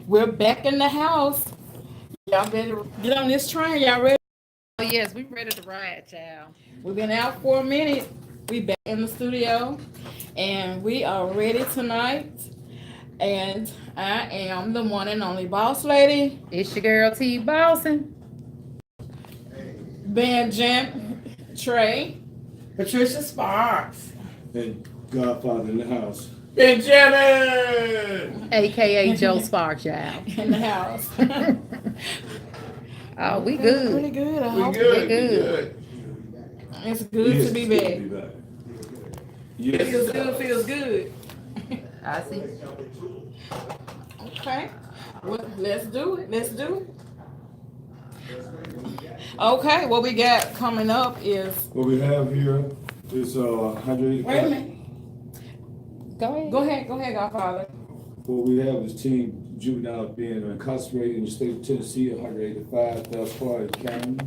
We're back in the house. Y'all better get on this train. Y'all ready? Oh yes, we ready to ride, child. We've been out for a minute. We back in the studio, and we are ready tonight. And I am the one and only boss lady, It's your girl T Boston. Benjamin, Trey, Patricia Sparks. And Godfather in the house. Benjamin. AKA Joe Sparks, y'all. in the house. Oh, we Pretty good. good. I We hope good. We good. good. it's good Yes, to be it's good back. to be back. Feels Yes. good. Feels good. I see. Okay. Well, let's do it. Let's do it. Okay, what we got coming up is What we have here is 185. wait a minute. Go ahead. Go ahead, Godfather. What we have is teen juveniles being incarcerated in the state of Tennessee, 185 thus far in the county,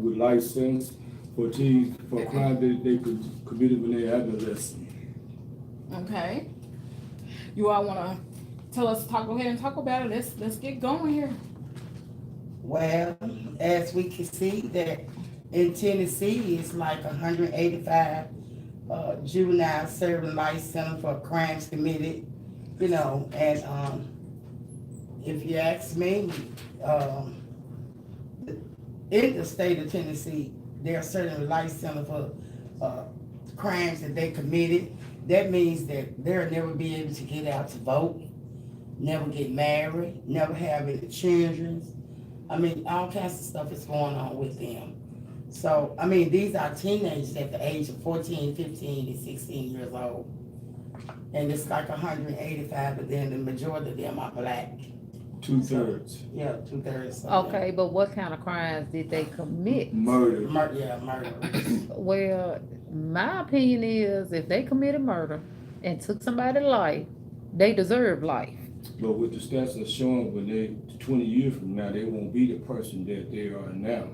with license for teens for crime that they committed when they were adolescent. Okay. You all wanna go ahead and talk about it. Let's get going here. Well, as we can see that in Tennessee, it's like 185 juveniles serving life sentence for crimes committed, and if you ask me, in the state of Tennessee, there are certain life sentences for crimes that they committed. That means that they'll never be able to get out to vote, never get married, never have any children. I mean, all kinds of stuff is going on with them. So, I mean, these are teenagers at the age of 14, 15, and 16 years old. And it's like 185, but then the majority of them are black. 2/3. Yeah, 2/3. Okay, but what kind of crimes did they commit? Murder. Murder. Well, my opinion is if they committed murder and took somebody's life, they deserve life. But what the stats are showing, when they 20 years from now, they won't be the person that they are now.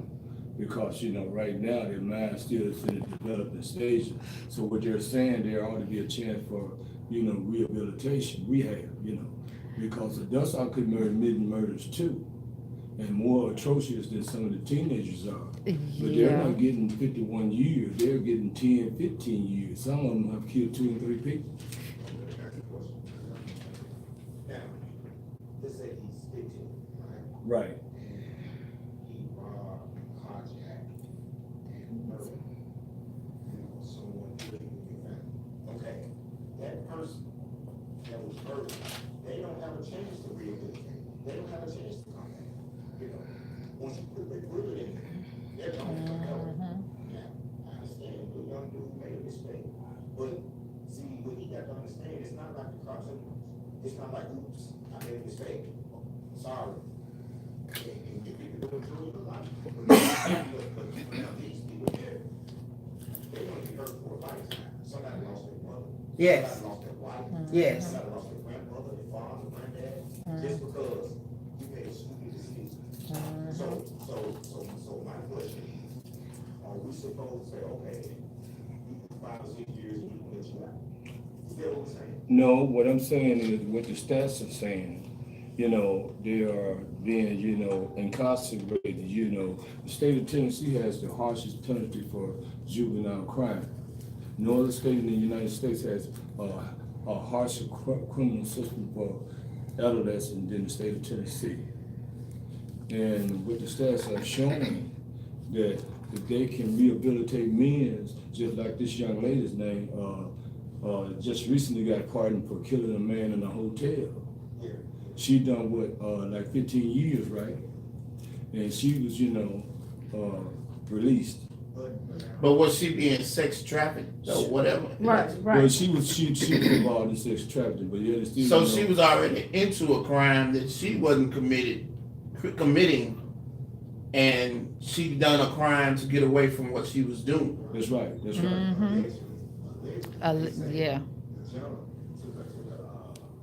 Because, right now, their mind still is in the development stage. So what they're saying, there ought to be a chance for, rehabilitation, rehab, because adults are committing murders too. And more atrocious than some of the teenagers are. But they're Yeah. not getting 51 years, they're getting 10, 15 years. Some of them have killed 2 and 3 people. Now, let's say he's 15, right? Right. And he robbed, carjacked, and murdered, someone living in your family. Okay, that person that was murdered, they don't have a chance to rehabilitate. They don't have a chance to come back. Once you put that bullet in there, they're gonna forever. Now, I understand the young dude made a mistake, but see, what he got to understand, it's not like the cartoons. It's not like, oops, I made a mistake. Sorry. And you people don't enjoy your life. But now these people here, they want to be hurt for a lifetime. Somebody lost their mother. Yes. Somebody lost their wife. Yes. Somebody lost their grandmother, their father, granddad, just because you made a stupid decision. So my question is, are we supposed to say, okay, you 5 or 6 years, we can let you out? Is that what we're saying? No, what I'm saying is what the stats are saying. They are being, incarcerated. The state of Tennessee has the harshest penalty for juvenile crime. No other state in the United States has a harsher criminal system for adolescents than the state of Tennessee. And what the stats are showing, that if they can rehabilitate men, just like this young lady's name, just recently got pardoned for killing a man in a hotel. Yeah. She done like 15 years, right? And she was, released. But was she being sex trafficked or whatever? Well, she was involved in sex trafficking, but yet it's still. So she was already into a crime that she wasn't committing, and she done a crime to get away from what she was doing. That's right. That's right. Mm-hmm. Yeah. The gentleman took her to the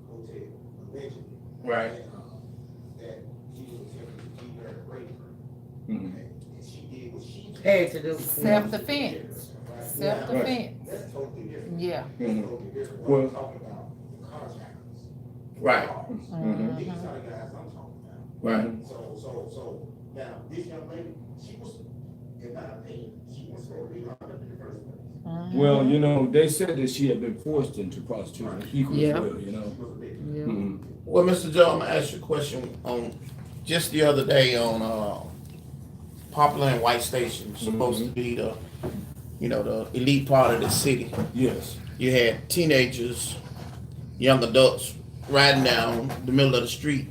hotel, allegedly. Right. That he was attempting to keep her and rape her. Mhm. And she did what she did. Had to do. Self-defense. Right? Self-defense. That's totally different. Yeah. That's Mhm. totally different. Well- What I'm talking about, the carjackers. Right. Mhm. These are the guys I'm talking about. Right. So, now, this young lady, she was, in my opinion, she was supposed to be locked up in the first place. Well, you know, they said that she had been forced into prostitution equally Yeah. as well, you know. She was a bit. Yeah. Mhm. Well, Mr. Joe, I'm gonna ask you a question on, just the other day on, Popular and White Station, supposed to be the, the elite part of the city. Yes. You had teenagers, young adults riding down the middle of the street,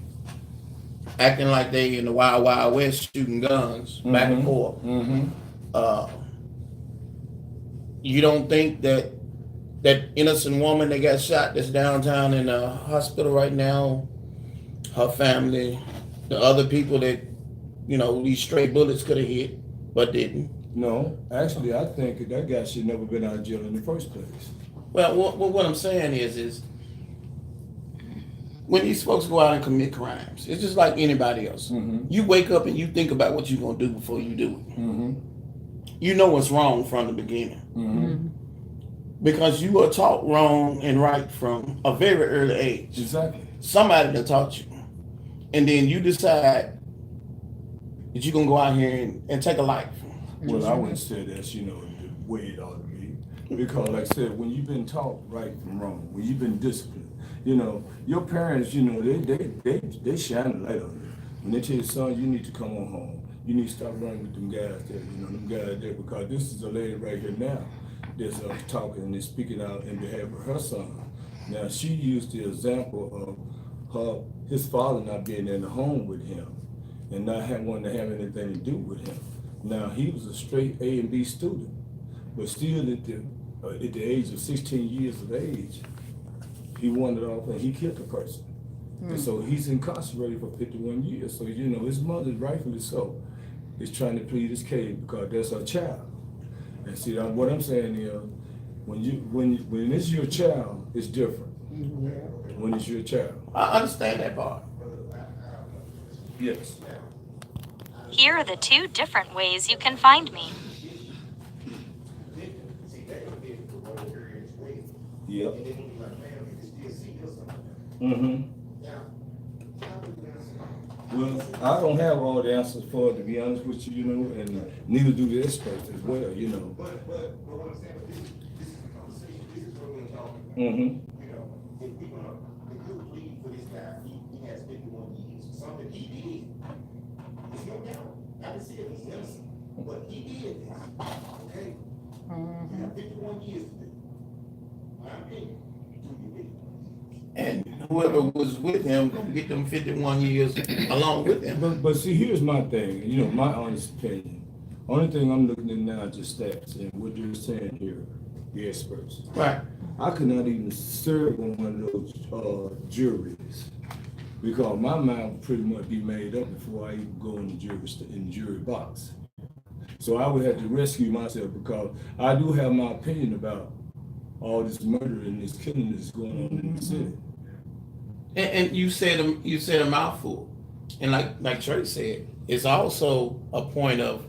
acting like they in the Wild Wild West shooting guns back and forth. Mm-hmm. You don't think that innocent woman that got shot that's downtown in the hospital right now, her family, the other people that, these stray bullets could have hit but didn't? No, actually, I think that guy should never been out of jail in the first place. Well, what I'm saying is when these folks go out and commit crimes, it's just like anybody else. Mm-hmm. You wake up and you think about what you're gonna do before you do it. Mm-hmm. You know what's wrong from the beginning Mm-hmm. because you were taught wrong and right from a very early age. Exactly. Somebody done taught you, and then you decide that you're gonna go out here and take a life. Well, I wouldn't say that's, the way it ought to be. Because like I said, when you've been taught right from wrong, when you've been disciplined, your parents, they shine the light on you. When they tell you, son, you need to come on home. You need to stop running with them guys there, them guys there, because this is a lady right here now that's talking and speaking out in behalf of her son. Now, she used the example of his father not being in the home with him and not wanting to have anything to do with him. Now, he was a straight A and B student, but still at the age of 16 years of age, he wandered off and he killed a person. And so he's incarcerated for 51 years. So, his mother, rightfully so, is trying to plead his case because that's her child. And see, what I'm saying is, when it's your child, it's different. When it's your child. I understand that part. Yes. Here are the 2 different ways you can find me. See, they would be able to go over here and wait. Yep. And then when you're like, man, we can still see you or something. Mm-hmm. Now, how do we answer? Well, I don't have all the answers for it, to be honest with you, and neither do the experts as well, But what I'm saying, this is the conversation, this is what we're talking about. Mm-hmm. If we're gonna, the good plead for this guy, he has 51 years, something he did. There's no doubt, I can see it, he's innocent, but he did this, okay? You have 51 years to do. My opinion, do you believe? And whoever was with him gonna get them 51 years along with him. But see, here's my thing, my honest opinion. Only thing I'm looking at now is just stats and what you're saying here, the experts. Right. I could not even serve on one of those juries because my mind would pretty much be made up before I even go in the jury box. So I would have to rescue myself because I do have my opinion about all this murder and this killing that's going on in the city. And you said a mouthful, and like Trey said, it's also a point of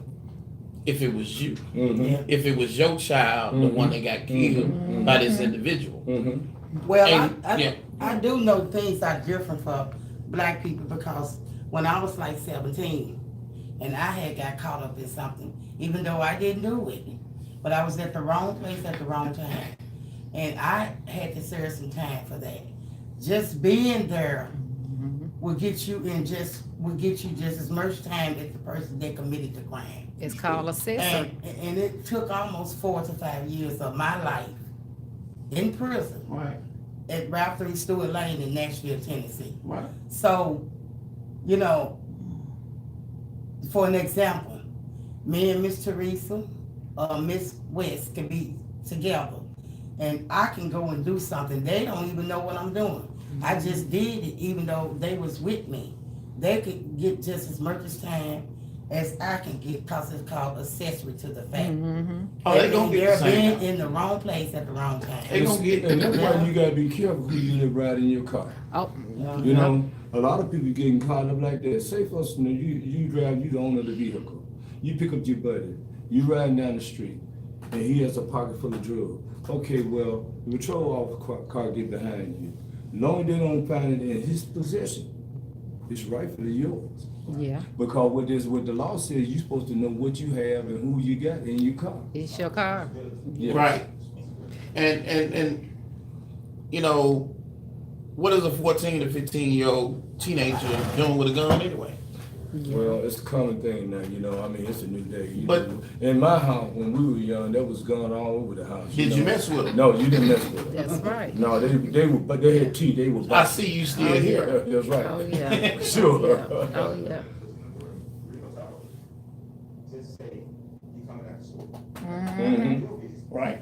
if it was you, Mm-hmm. if it was your child, the one that got killed by this individual. Mm-hmm. Well, And, yeah. I do know things are different for black people because when I was like 17 and I had got caught up in something, even though I didn't do it, but I was at the wrong place at the wrong time. And I had to serve some time for that. Just being there will get you just as much time as the person that committed the crime. It's called assessor. And it took almost 4 to 5 years of my life in prison Right. at Ralph 3 Stewart Lane in Nashville, Tennessee. Right. So, for an example, me and Miss Teresa, Miss West can be together and I can go and do something. They don't even know what I'm doing. I just did it even though they was with me. They could get just as much as time as I can get because it's called accessory to the fact. Oh, they gonna get the They're same being time. in the wrong place at the wrong time. They gonna get And that's why you gotta be careful who you let ride in your car. Oh, A lot of people getting caught up like that. Say for instance, you drive, you the owner of the vehicle. You pick up your buddy, you riding down the street, and he has a pocket full of drugs. Okay, well, the patrol officer car get behind you. long as they don't find it in his possession, it's rightfully yours. Yeah, Because what the law says, you're supposed to know what you have and who you got in your car. it's your car. Yeah. Right. And you know, what is a 14 to 15-year-old teenager doing with a gun anyway? Well, it's a common thing now, you know. I mean, it's a new day. But- in my house, when we were young, there was gun all over the house. Did know? you mess with them? No, you didn't mess with them. That's right. No, they were, but they had teeth. They were. I see you still here. That's right. Oh, yeah. Sure. Yeah. Oh, yeah. Real talk. Just say, you coming out of school. Mhm. Your business. Right.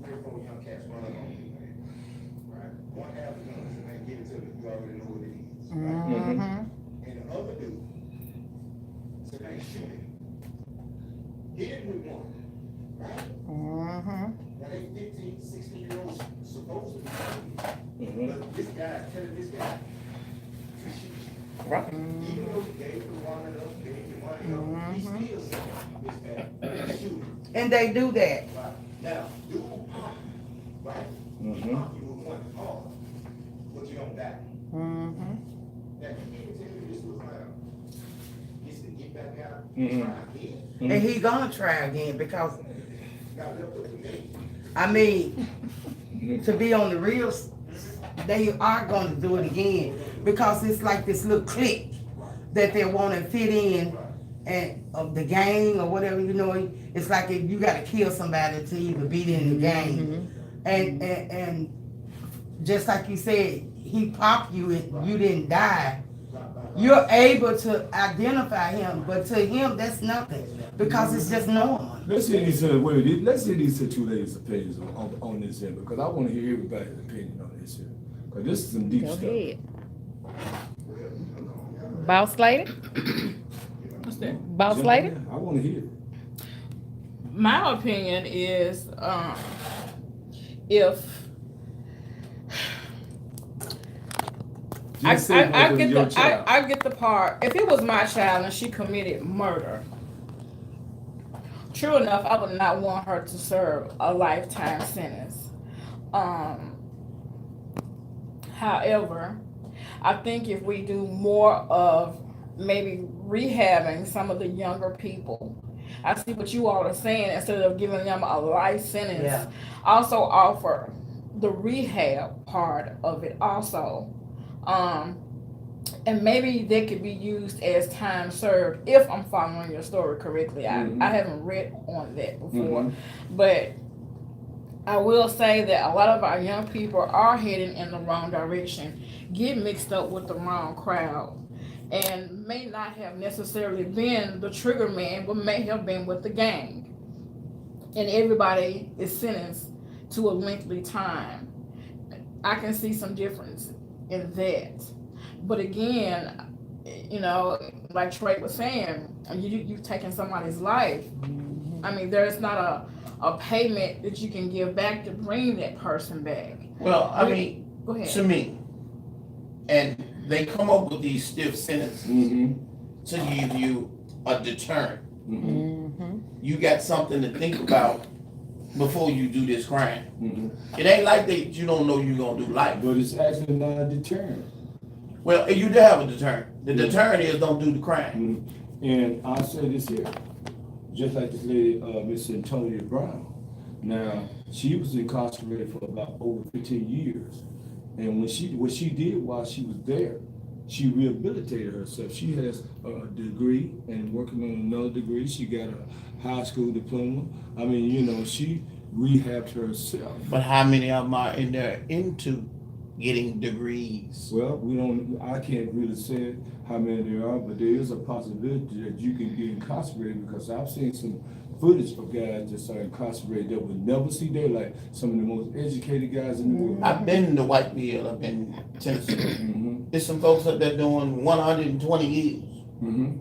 3 or 4 young cats running on you, man. Right? One half the guns, and then give it to them, you already know what it is. Right? Mm-hmm. And the other dude, so they shoot him. Hit him with one. Right? Mm-hmm. Now they 15, 16-year-olds supposed to be shooting. Mhm. But this guy telling this guy to shoot. Right. Even though he gave the one enough, gave the money up, he still said this guy to shoot. And they do that. Right. Now, dude pop you, right? He Mhm. pop you with one hard, but you don't die. Mm-hmm. Now, he didn't tell you this was gets to get back out, Mhm. try again. And he gonna try again because, Got left up to me. I mean, to be on the real, they are gonna do it again because it's like this little clique that they wanna fit in and of the gang or whatever, you know, it's like if you gotta kill somebody to even be in the gang. And just like you said, he popped you and you didn't die. You're able to identify him, but to him, that's nothing because it's just normal. Let's hear these two ladies' opinions on this here, because I want to hear everybody's opinion on this here. Because this is some deep Go stuff. ahead. Boss lady? What's that? Boss lady? Yeah, I want to hear it. My opinion is, if Just say if it was your child. I get the part. If it was my child and she committed murder, true enough, I would not want her to serve a lifetime sentence. However, I think if we do more of maybe rehabbing some of the younger people, I see what you all are saying. Instead of giving them a life sentence, Yeah. also offer the rehab part of it also. And maybe they could be used as time served if I'm following your story correctly. I haven't read on that before, but I will say that a lot of our young people are heading in the wrong direction, get mixed up with the wrong crowd, and may not have necessarily been the trigger man, but may have been with the gang. And everybody is sentenced to a lengthy time. I can see some difference in that. But again, you know, like Trey was saying, you've taken somebody's life. I mean, there's not a payment that you can give back to bring that person back. Well, I mean, Go ahead. to me, and they come up with these stiff sentences to give you a deterrent. You got something to think about before you do this crime. It ain't like that you don't know you're gonna do life. But it's actually not a deterrent. Well, you do have a deterrent. The deterrent is don't do the crime. And I'll say this here, just like this lady, Miss Antonia Brown. Now, she was incarcerated for about over 15 years. And what she did while she was there, she rehabilitated herself. She has a degree and working on another degree. She got a high school diploma. I mean, you know, she rehabbed herself. But how many of them are in there into getting degrees? Well, I can't really say how many there are, but there is a possibility that you can get incarcerated, because I've seen some footage of guys that are incarcerated that would never see daylight. Some of the most educated guys in the world. I've been to Whitefield up in Tennessee. There's some folks up there doing 120 years.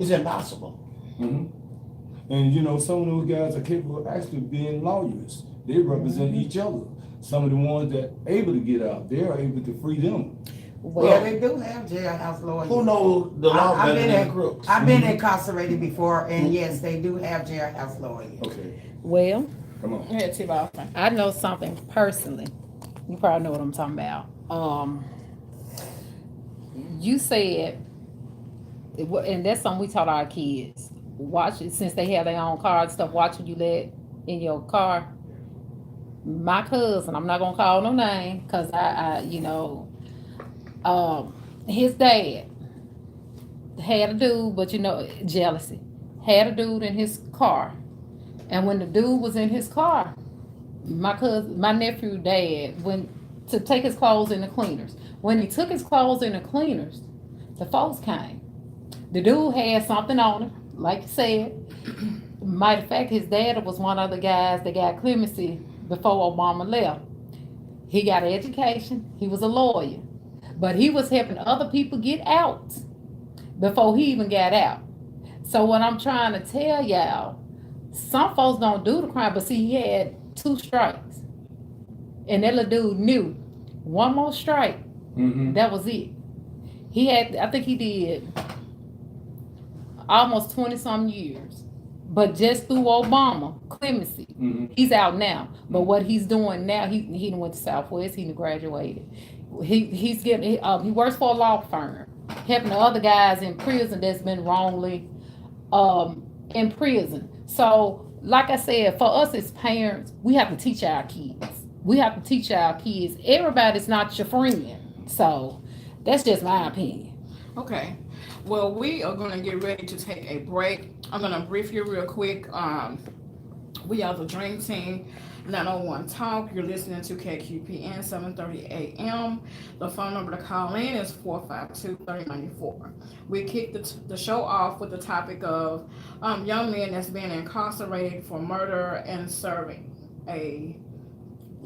It's impossible. And you know, some of those guys are capable of actually being lawyers. They represent each other. Some of the ones that are able to get out, they are able to free them. Yeah, they do have jailhouse lawyers. Who knows the law I've better been than in- crooks? I've been incarcerated before, and yes, they do have jailhouse lawyers. Okay, Well, come on. Go ahead, T. Boston. I know something personally. You probably know what I'm talking about. you said, and that's something we taught our kids. Watch it since they have their own car and stuff. Watch what you let in your car. My cousin, I'm not gonna call no name, cause his dad had a dude, but jealousy, had a dude in his car, and when the dude was in his car, my nephew dad went to take his clothes in the cleaners. When he took his clothes in the cleaners, the folks came. The dude had something on him, like you said. Matter of fact, his dad was one of the guys that got clemency before Obama left. He got an education. He was a lawyer, but he was helping other people get out before he even got out. So what I'm trying to tell y'all, some folks don't do the crime, but see, he had 2 strikes, and that little dude knew one more strike. That was it. He had, I think he did almost 20 some years, but just through Obama clemency, he's out now. But what he's doing now, he went to Southwest, he graduated. He's getting, he works for a law firm, helping the other guys in prison that's been wrongly in prison. So, like I said, for us as parents, we have to teach our kids. Everybody's not your friend. So, that's just my opinion. Okay. Well, we are going to get ready to take a break. I'm going to brief you real quick. We are the Dream Team 901 Talk. You're listening to KQPN 7:30 a.m. The phone number to call in is 452-3094. We kicked the show off with the topic of young men that's been incarcerated for murder and serving a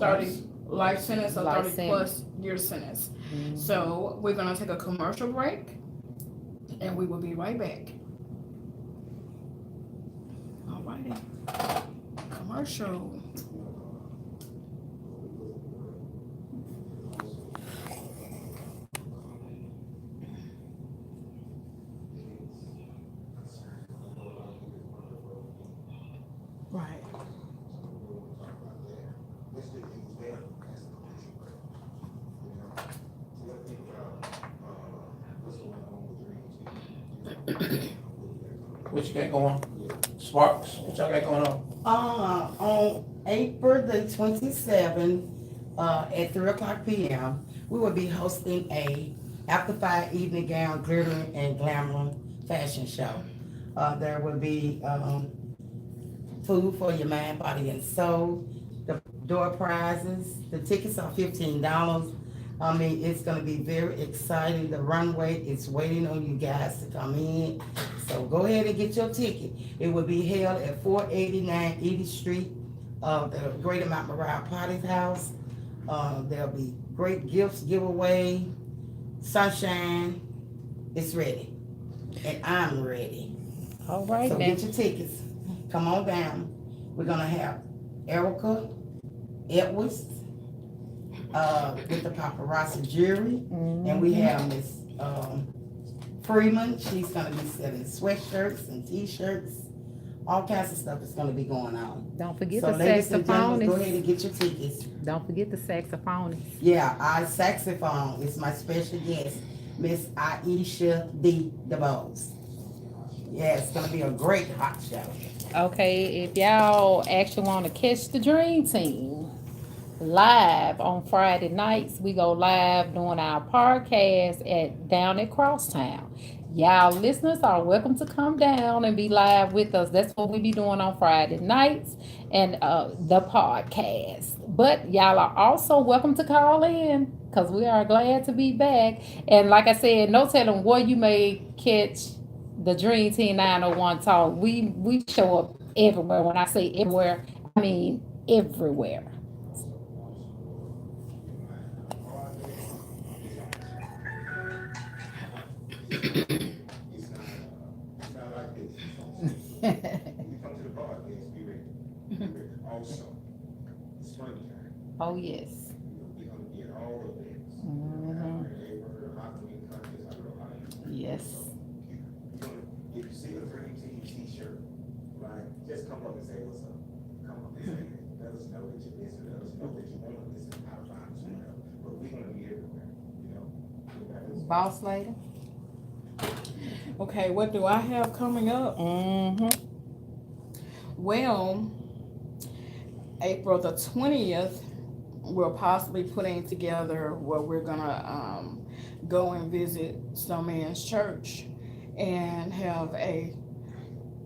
30 life sentence or 30 plus year sentence. So we're going to take a commercial break, and we will be right back. All righty. Commercial. Right. What you got going? Sparks, what y'all got going on? On April the 27th, at 3:00 p.m., we will be hosting a after 5 evening gown glittering and glamour fashion show. There will be food for your mind, body, and soul. The door prizes. The tickets are $15. I mean, it's going to be very exciting. The runway is waiting on you guys to come in. So go ahead and get your ticket. It will be held at 489 Edie Street, the Greater Mount Moriah Potter's House. There'll be great gifts, giveaway, sunshine. It's ready. And I'm ready. All right, So now. get your tickets. Come on down. We're going to have Erica Edwards with the paparazzi jury. And we have Miss Freeman. She's going to be selling sweatshirts and t-shirts. All kinds of stuff is going to be going on. Don't forget So the ladies and gentlemen, go ahead saxophonist. and get your tickets. Don't forget the saxophonist. Yeah, our saxophone is my special guest, Miss Aisha D. DeBose. Yeah, it's going to be a great hot show. Okay, if y'all actually want to catch the Dream Team live on Friday nights, we go live doing our podcast down at Crosstown. Y'all listeners are welcome to come down and be live with us. That's what we be doing on Friday nights and the podcast. But y'all are also welcome to call in because we are glad to be back. And like I said, no telling where you may catch the Dream Team 901 Talk. We show up everywhere. When I say everywhere, I mean everywhere. It's not like this. You come to the podcast, be ready. Be ready. Also, it's springtime. Oh yes. We're gonna get all of this. Yes. If you see a Dream Team t-shirt, right, just come up and say what's up. Come up and say it. Let us know that you're listening. Let us know that you want to listen. How to find us, whatever. But we're gonna be everywhere. You know, Boss lady. Okay, what do I have coming up? Mm-hmm. Well, April the 20th, we're possibly putting together where we're gonna go and visit Snowman's church and have a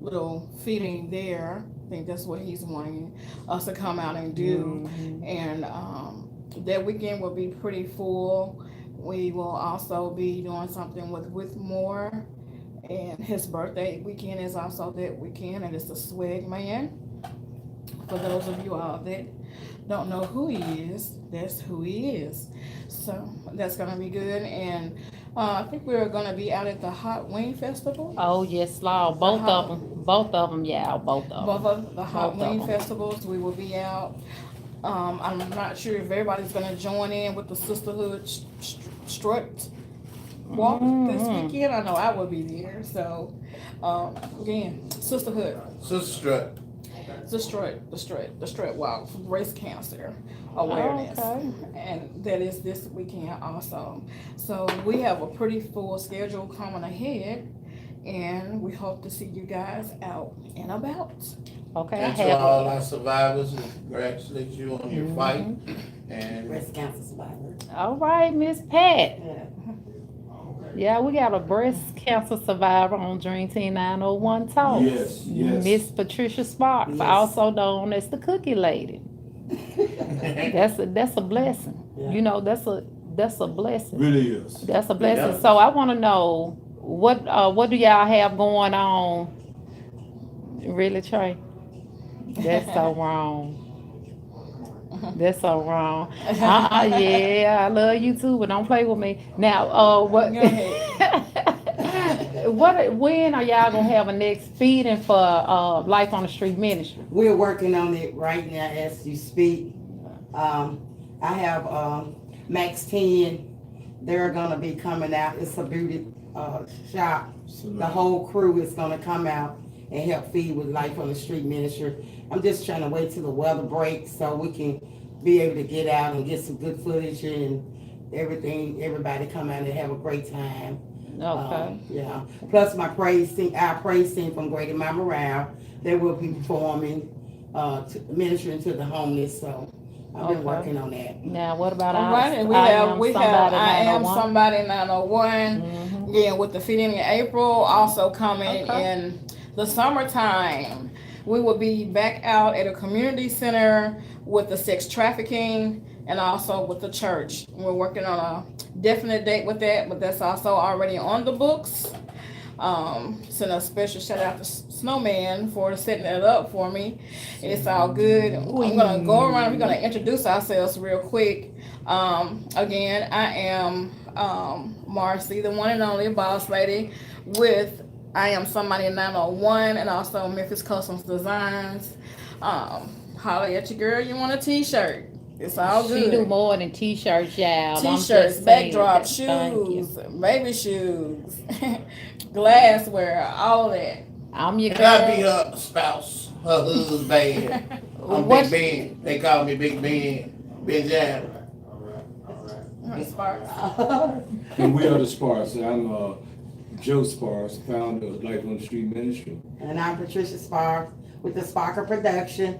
little feeding there. I think that's what he's wanting us to come out and do. And that weekend will be pretty full. We will also be doing something with Moore, and his birthday weekend is also that weekend, and it's the Swag Man. For those of you all that don't know who he is, that's who he is. So that's gonna be good. And I think we're gonna be out at the Hot Wing Festival. Oh yes, Lord. Both of them, yeah, both of Both them. of the Hot Both of Wing them. Festivals, we will be out. I'm not sure if everybody's gonna join in with the Sisterhood Strut walk this weekend. I know I will be there. So again, Sisterhood. Sister Strut. The strut walk for breast cancer awareness. Okay. And that is this weekend also. So we have a pretty full schedule coming ahead, and we hope to see you guys out and about. Okay, I And to have. all our survivors, we congratulate you on your fight. And Breast cancer survivor. All right, Miss Pat. Yeah. Yeah, we got a breast cancer survivor on Dream Team 901 Talk. Yes, yes. Miss Patricia Sparks, Yes. also known as the Cookie Lady. That's a blessing. Yeah. You know, that's a blessing. Really is. That's a blessing. Yeah. So I want to know what do y'all have going on? Really, Trey? That's so wrong. That's so wrong. Yeah, I love you too, but don't play with me. Now, what? Go ahead. When are y'all gonna have a next feeding for Life on the Street Ministry? We're working on it right now as you speak. I have Max 10. They're gonna be coming out. It's a beauty shop. The whole crew is gonna come out and help feed with Life on the Street Ministry. I'm just trying to wait till the weather breaks so we can be able to get out and get some good footage and everything. Everybody come out and have a great time. Okay. Yeah. Plus our praise team from Greater Mama Round, they will be performing, ministering to the homeless. So I've been Okay. working on that. Now, what about All right, and we I have Am Somebody I Am 901? Somebody 901. Mhm. Yeah, with the feeding in April, also coming Okay. in the summertime. We will be back out at a community center with the sex trafficking and also with the church. We're working on a definite date with that, but that's also already on the books. Send a special shout out to Snowman for setting that up for me. It's all good. I'm gonna go around. We're gonna introduce ourselves real quick. Again, I am Marcy, the one and only boss lady with I Am Somebody 901 and also Memphis Customs Designs. Holler at your girl. You want a t-shirt? It's all good. She do more than t-shirts, y'all. I'm T-shirts, just saying backdrop, that. Thank you. shoes, baby shoes, glassware, all of that. I'm your And I be girl. her spouse, her husband. I'm What- Big Ben. They call me Big Ben. Benjamin. Sparks. And we are the Sparks. I'm Joe Sparks, founder of Life on the Street Ministry. And I'm Patricia Sparks with the Sparker Production.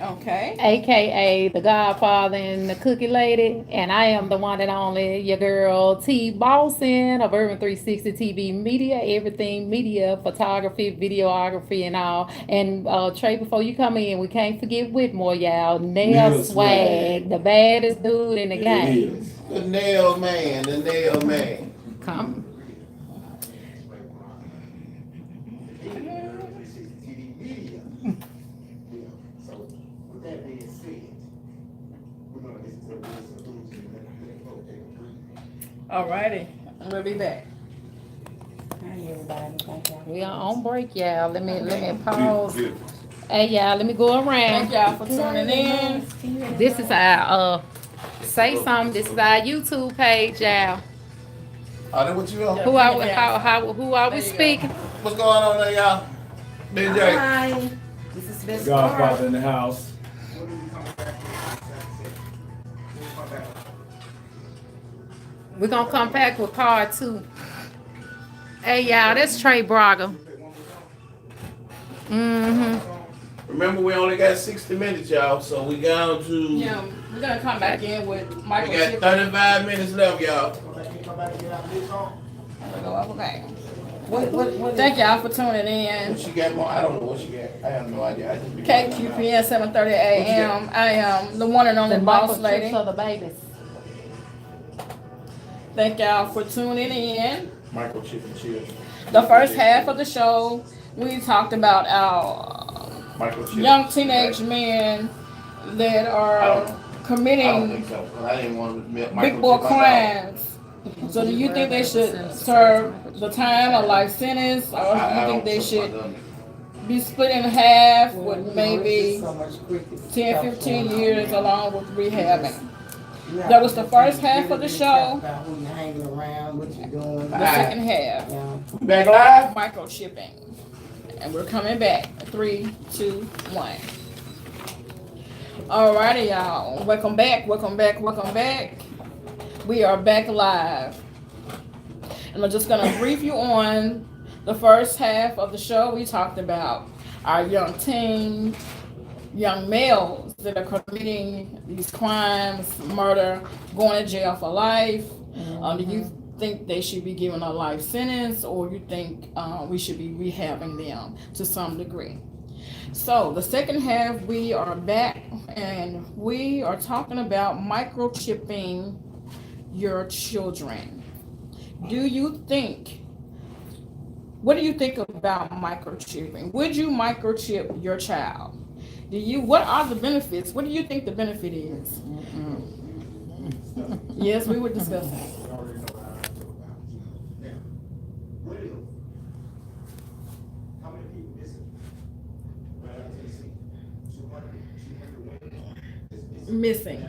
Okay. AKA the Godfather and the Cookie Lady, and I am the one and only your girl T Boston of Urban 360 TV Media, everything media, photography, videography, and all. And Trey, before you come in, we can't forget Whitmore, y'all. Nail Nail Swag, the baddest dude in the It game. is. The nail man. The nail man. Come. So with that being said, we're gonna listen to the words of Uzi and let folks take a breather. Alrighty. We'll be back. Hi, everybody. Thank y'all. We are on break, y'all. Let me pause. Beautiful. Hey, y'all, let me go Thank around. y'all for tuning in. This is our say something. This is our YouTube page, y'all. Are that what you on? Who are who are we There you go. speaking? What's going on there, y'all? Big J. Hi. This is Miss Godfather in the house. When we come back, we'll come back. We're gonna come back with part 2. Hey y'all, that's Trey Braga. Remember, we only got 60 minutes, y'all, so we down to, Yeah, we're gonna come back in with we Michael got Chip. 35 minutes left, y'all. Okay. What Thank y'all for tuning in. What she got more? I don't know what she got. I have no idea. I just be KQPN 7:30 a.m. I am the one and only The boss Michael lady. Chips of the babies. Thank y'all for tuning in. Michael Chip and Chips. The first half of the show, we talked about our Michael Chip. young teenage men that I are don't know. I don't committing think so, 'cause I didn't want to admit big boy crimes. So do you think they should serve the time, a life sentence, or do you think they should be split in half with maybe 10, 15 years along with rehabbing? That was the first half of the show. About who you hanging around, what you doing. The second half, Yeah. Back live? microchipping. And we're coming back. 3, 2, 1. Alrighty, y'all. Welcome back, welcome back, welcome back. We are back live. And I'm just gonna brief you on the first half of the show. We talked about our young teens, young males that are committing these crimes, murder, going to jail for life. Do you think they should be given a life sentence, or you think we should be rehabbing them to some degree? So the second half, we are back and we are talking about microchipping your children. What do you think about microchipping? Would you microchip your child? What are the benefits? What do you think the benefit is? Yes, we were discussing. We already know how I feel about it. Now, what if, how many people missing? Right out of Tennessee, 200 women is missing. Missing.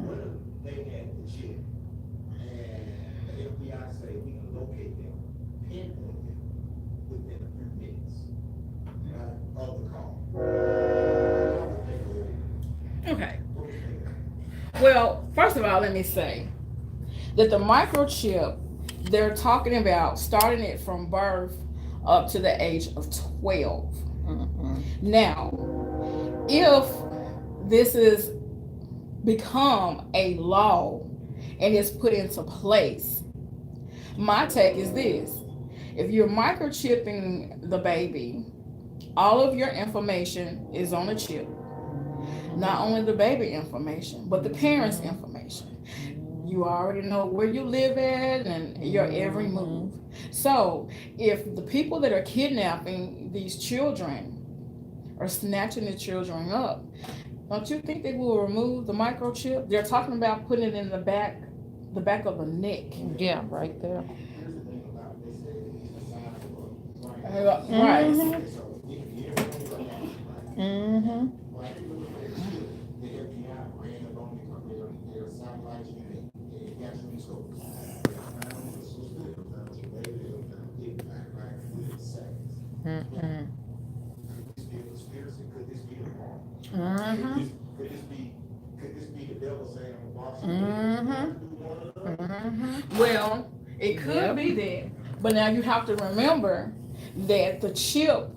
What if they had the chip and the FBI say we can locate them, pinpoint them within a few minutes, right, of the call? Okay. Well, first of all, let me say that the microchip, they're talking about starting it from birth up to the age of 12. Now, if this is become a law and is put into place, my take is this: if you're microchipping the baby, all of your information is on a chip. Not only the baby information, but the parents' information. You already know where you live at and your every move. So if the people that are kidnapping these children or snatching the children up, don't you think they will remove the microchip? They're talking about putting it in the back of the neck. Yeah, right there. Here's the thing about it, they say it's a sign of a Right. So if you ever think about that, right? When I look at this shit, the FBI ran up on me because they're satellites unit, they got you so. This was good, because the way they were gonna get back, right, within seconds. Could this be a conspiracy? Could this be a wrong? Could this be the devil saying, I'm boxing? Well, it could be that, but now you have to remember that the chip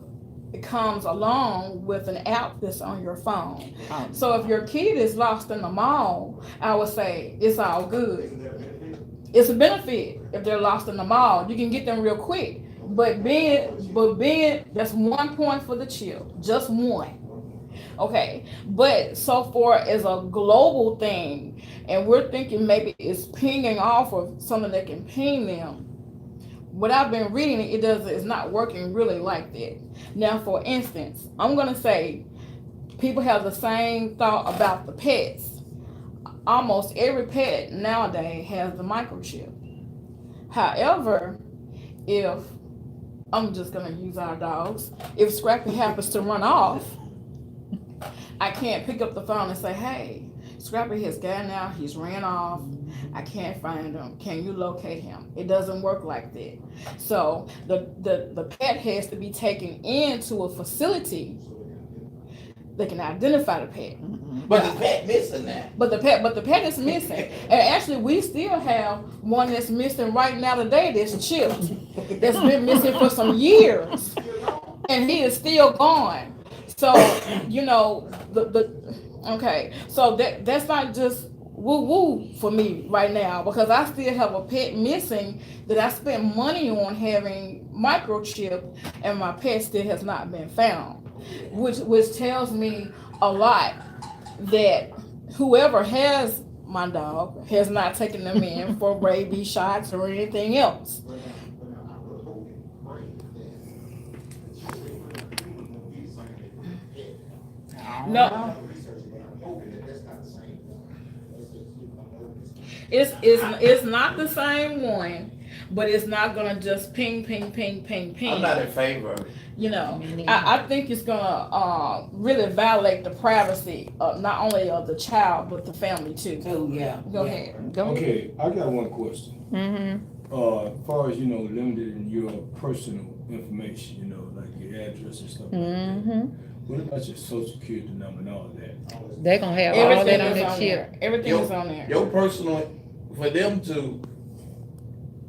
comes along with an app that's on your phone. So if your kid is lost in the mall, I would say it's all good. It's a benefit if they're lost in the mall. You can get them real quick. But being that's 1 point for the chip, just one. Okay, but so far as a global thing, and we're thinking maybe it's pinging off of something that can ping them. What I've been reading, it's not working really like that. Now, for instance, I'm gonna say people have the same thought about the pets. Almost every pet nowadays has the microchip. However, if I'm just gonna use our dogs, if Scrappy happens to run off, I can't pick up the phone and say, hey, Scrappy has gotten out, he's ran off, I can't find him, can you locate him? It doesn't work like that. So the pet has to be taken into a facility they can identify the pet. But the pet missing that. But the pet is missing. And actually we still have one that's missing right now today that's chipped. That's been missing for some years. And he is still gone. So, you know, okay. So that's not just woo-woo for me right now, because I still have a pet missing that I spent money on having microchipped, and my pet still has not been found. Which tells me a lot that whoever has my dog has not taken them in for rabies shots or anything else. But I would hope and pray that the children won't be saying that they're No, I'm researching, but I'm hoping that that's not the same one. That's just, I'm hoping it's not the same one, but it's not gonna just ping, ping, ping, ping, ping. I'm not in favor of it. You know, I think it's gonna really violate the privacy of not only of the child but the family too. Too, yeah. Go yeah. ahead. Go ahead. Okay, I got one question. Mm-hmm. As far as, you know, limited in your personal information, you know, like your address and stuff like that. Mm-hmm. What about your social security number and all of that? They're gonna have all Everything that on is their on chip. there. Everything Yo- is on there. Your personal, for them to,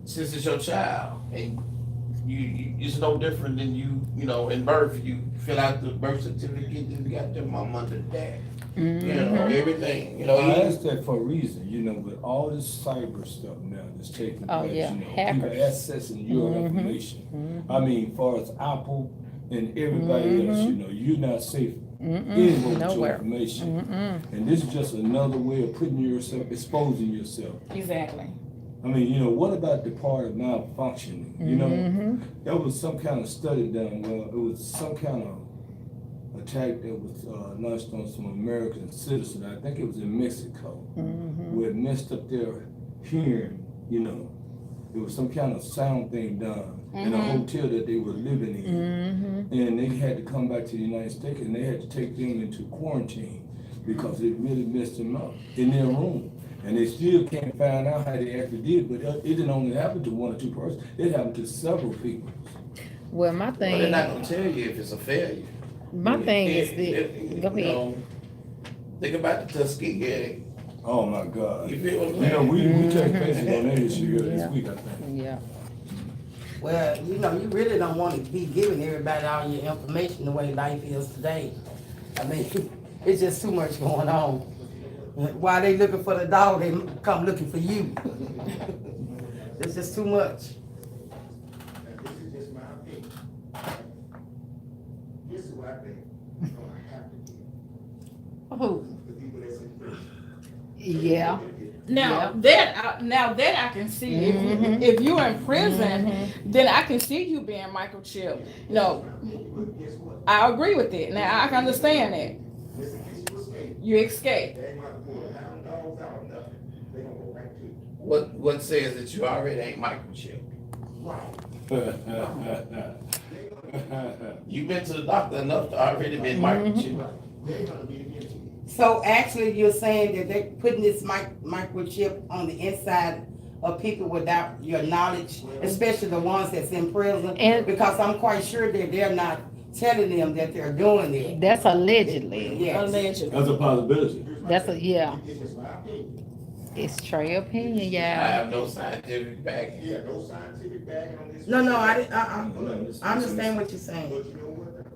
since it's your child, and you it's no different than you know, in birth, you fill out the birth certificate, and you got their mom under dad. You know, everything, you know. I you- asked that for a reason, you know, but all this cyber stuff now that's taking Oh, place, yeah, you know, people hackers. accessing your information. I mean, as far as Apple and everybody else, you know, you're not safe anywhere with your Nowhere. information. And this is just another way of putting yourself, exposing yourself. Exactly. I mean, you know, what about the part of malfunctioning? You know, there was some kind of study done. Well, it was some kind of attack that was launched on some American citizens. I think it was in Mexico, where it messed up their hearing. You know, there was some kind of sound thing done in a hotel that they were living in, and they had to come back to the United States, and they had to take them into quarantine because it really messed them up in their room. And they still can't find out how they actually did, but it didn't only happen to one or two persons, it happened to several people. Well, my But they're not thing, gonna tell you if it's a failure. my thing is If- that, go you ahead. know, think about the Tuskegee. Oh my God. You feel what I'm You know, saying? we touched bases on that issue Yeah. this week, I think. Yeah. Well, you know, you really don't want to be giving everybody all your information the way life is today. I mean, it's just too much going on. While they looking for the dog, they come looking for you. It's just too much. And this is just my opinion. This is what I think we're gonna have to do. Who? The people that's in prison. Yeah. Now that I can see, if you're in prison, then I can see you being microchipped. No, But guess what? I agree with it. Now I can understand that Listen, in case you escape, you escape. they ain't gonna pull a hound dogs out or nothing. They gonna go right to you. What says that you already ain't microchipped? You've been to the doctor enough to already been microchipped. They're gonna be against you. So actually, you're saying that they're putting this microchip on the inside of people without your knowledge, especially the ones that's in prison? And- Because I'm quite sure that they're not telling them that they're doing it. That's allegedly. Yes. Allegedly. That's a possibility. That's a, yeah. It's just my opinion. It's Trey opinion, I yeah. have no scientific backing. Yeah, no scientific backing on this. No, I But understand what you're saying. you know what?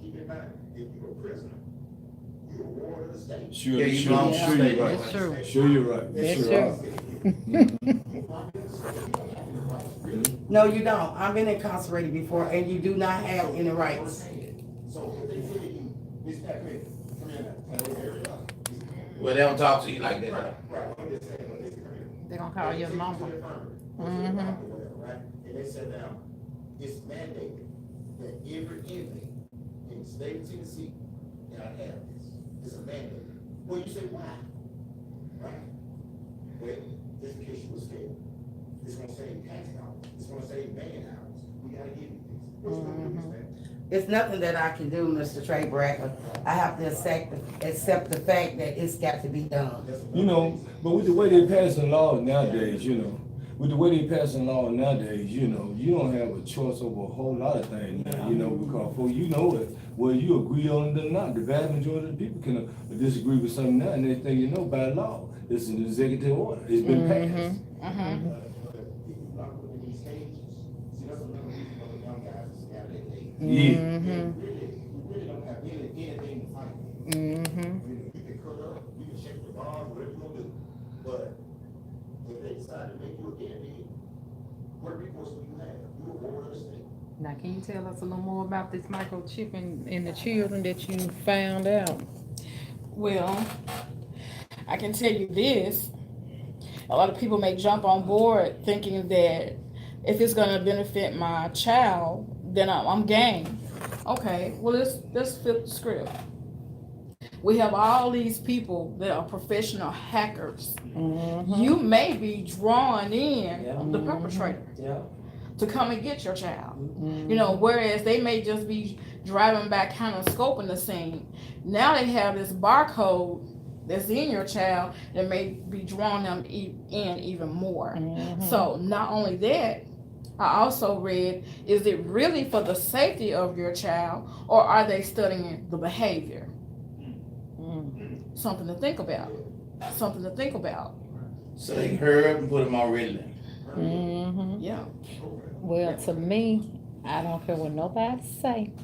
Keep in mind, if you're a prisoner, you're a ward of the state. Sure, Yeah, you sure, belong sure to you're right. That's true. Sure you're right. That's Sure true. No, you don't. I've been incarcerated before, and you do not have any rights. So if they say to you, Miss Pac-Man, come here now. Well, they don't talk to you like that. Right, I'm just saying, when they come here. They gonna call your mama. Whatever, right? And they said now, it's mandated that every inmate in the state of Tennessee gotta have this. It's a mandate. Well, you say, why? Right? Well, just in case you were scared. It's gonna save tax dollars. It's gonna save man hours. We gotta give you this. What's gonna do this, man? It's nothing that I can do, Mr. Trey Brackett. I have to accept the fact that it's got to be done. You know, but with the way they're passing laws nowadays, you know, with the way they passing law nowadays, you know, you don't have a choice over a whole lot of things now, you know, because for you know it, whether you agree on it or not, the vast majority of the people can disagree with something now, and they think, you know, by law, it's an executive order, it's been passed. But if you not looking at these cages, see, that's another reason for the young guys to scatter their cages. Yeah. We really don't have anything to fight. You can cut up, you can check the bond, whatever you gonna do, but if they decide to make you a candidate, what recourse do you have? You a ward of the state. Now, can you tell us a little more about this microchipping in the children that you found out? Well, I can tell you this. A lot of people may jump on board thinking that if it's going to benefit my child, then I'm game. Okay, well, let's flip the script. We have all these people that are professional hackers. You may be drawing in the perpetrator to come and get your child. You know, whereas they may just be driving by kind of scoping the scene. Now they have this barcode that's in your child that may be drawing them in even more. So not only that, I also read, is it really for the safety of your child, or are they studying the behavior? Something to think about. Something to think about. So they can hurry up and put them on Ritalin. Yeah. Well, to me, I don't care what nobody say.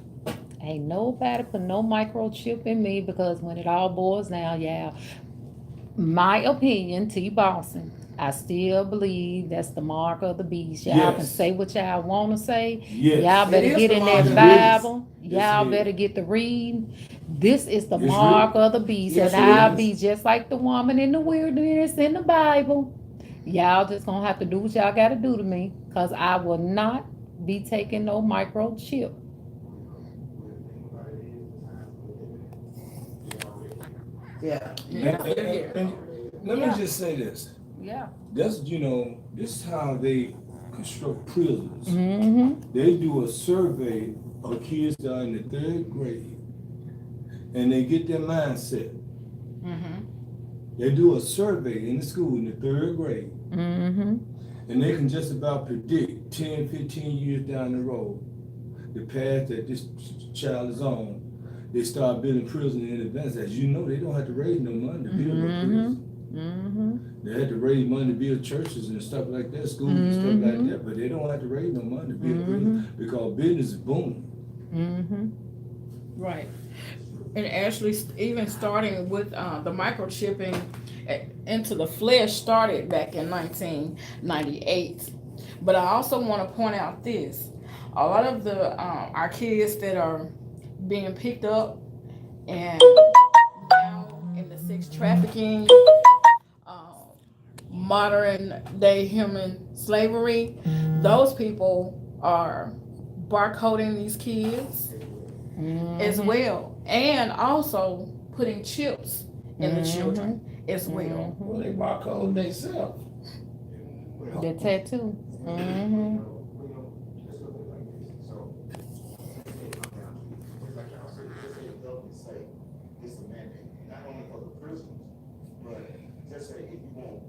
Ain't nobody put no microchip in me, because when it all boils down, my opinion, T. Boston, I still believe that's the mark of the beast. Y'all can say what y'all want to say. Yes. Y'all better It is get the in mark that of the Bible. beast. Y'all Yes, it better is. get to read. This is the It's mark real. of the beast. Yes, And it I'll is. be just like the woman in the wilderness in the Bible. Y'all just gonna have to do what y'all gotta do to me, because I will not be taking no microchip. Yeah. And let me just say this. Yeah. That's, you know, this is how they construct prisons. Mm-hmm. They do a survey of kids that are in the 3rd grade, and they get their mindset. They do a survey in the school in the 3rd grade, Mm-hmm. and they can just about predict 10, 15 years down the road the path that this child is on. They start building prison in advance. As you know, they don't have to raise no money to build no prison. Mm-hmm. They had to raise money to build churches and stuff like that, schools and stuff like that, but they don't have to raise no money to build prison, because business is booming. Mm-hmm. Right. And actually, even starting with the microchipping into the flesh started back in 1998. But I also want to point out this: a lot of the our kids that are being picked up and now in the sex trafficking, modern day human slavery, those people are barcoding these kids as well, and also putting chips in the children as well. Well, they barcode themselves. The tattoo. Mm-hmm. It's a mandate, not only for the prisoners, but just say if you want